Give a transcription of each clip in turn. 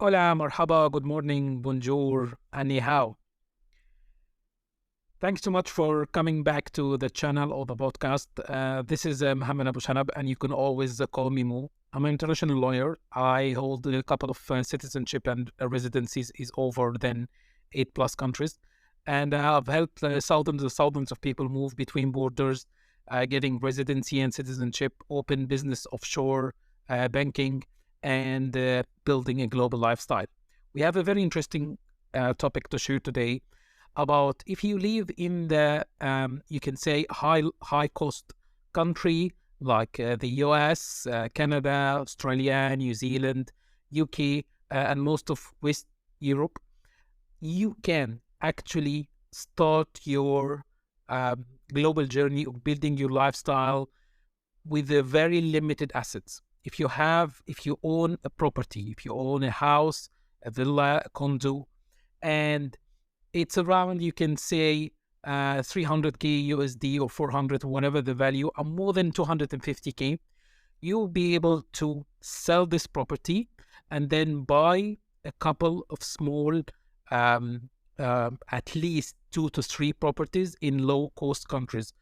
Hola, marhaba, good morning, bonjour, and ni hao. Thanks so much for coming back to the channel or the podcast. This is Mohamed Aboshanab, and you can always call me Mo. I'm an international lawyer. I hold a couple of citizenship and residencies is over than 8+ countries. And I've helped thousands of people move between borders, getting residency and citizenship, open business offshore, banking, and building a global lifestyle. We have a very interesting topic to share today about if you live in the you can say high cost country like the US, Canada, Australia, New Zealand, UK, and most of West Europe. You can actually start your global journey of building your lifestyle with a very limited assets. If you own a property, if you own a house, a villa, a condo, and it's around, you can say, 300k USD or 400, whatever the value, or more than 250k, you'll be able to sell this property and then buy a couple of small, at least 2 to 3 properties in low-cost countries,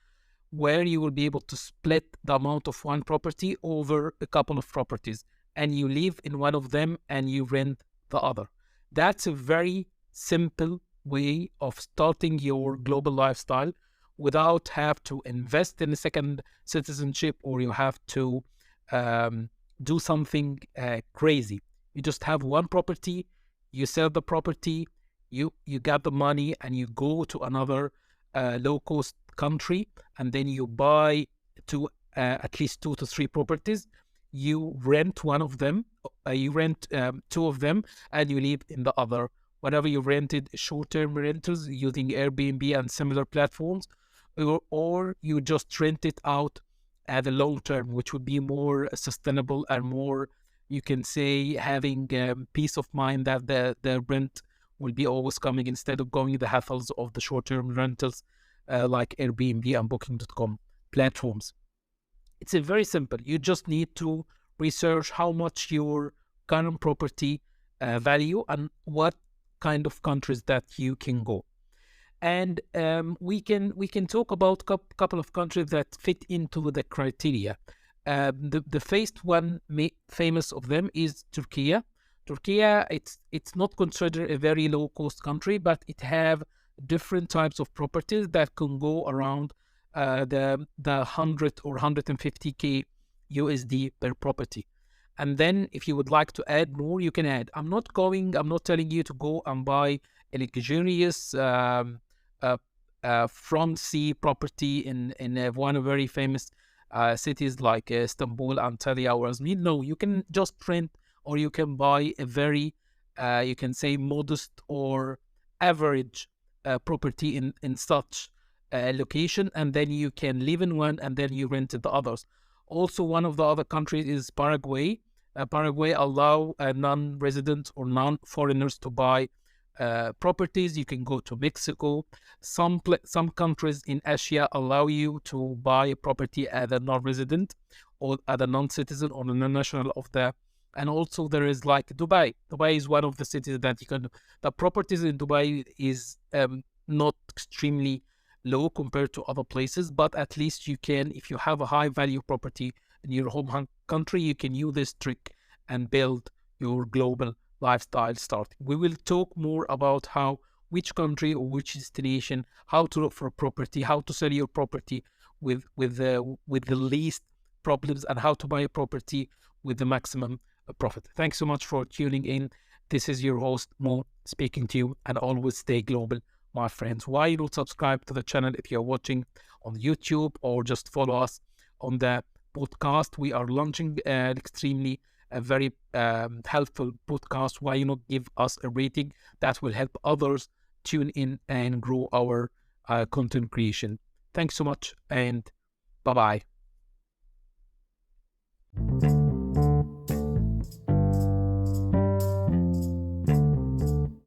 where you will be able to split the amount of one property over a couple of properties, and you live in one of them and you rent the other. That's a very simple way of starting your global lifestyle without have to invest in a second citizenship, or you have to do something crazy. You just have one property, you sell the property, you get the money, and you go to another low-cost country, and then you buy at least 2 to 3 properties. You rent one of them, you rent 2 of them, and you live in the other. Whenever you rented short-term rentals using Airbnb and similar platforms, or you just rent it out at the long term, which would be more sustainable and more, you can say, having peace of mind that the rent will be always coming instead of going the hassles of the short-term rentals like Airbnb and Booking.com platforms. It's a very simple. You just need to research how much your current property value and what kind of countries that you can go. And we can talk about couple of countries that fit into the criteria. The first one famous of them is Turkey. Turkey, it's not considered a very low cost country, but it have different types of properties that can go around the 100 or 150k USD per property. And then if you would like to add more, you can add. I'm not telling you to go and buy a luxurious front sea property in one of very famous cities like Istanbul, Antalya, or Izmir. No, you can just rent, or you can buy a very, you can say, modest or average property in such location, and then you can live in one, and then you rent the others. Also, one of the other countries is Paraguay. Paraguay allow non-residents or non-foreigners to buy properties. You can go to Mexico. Some countries in Asia allow you to buy a property as a non-resident or as a non-citizen or a non-national of the. And also there is like Dubai. Dubai is one of the cities that you can. The properties in Dubai is not extremely low compared to other places, but at least you can, if you have a high value property in your home country, you can use this trick and build your global lifestyle starting. We will talk more about which country or which destination, how to look for a property, how to sell your property with the least problems, and how to buy a property with the maximum profit. Thanks so much for tuning in. This is your host Mo speaking to you, and always stay global, my friends. Why not subscribe to the channel if you're watching on YouTube, or just follow us on the podcast. We are launching an extremely very helpful podcast. Why not give us a rating? That will help others tune in and grow our content creation. Thanks so much, and bye-bye.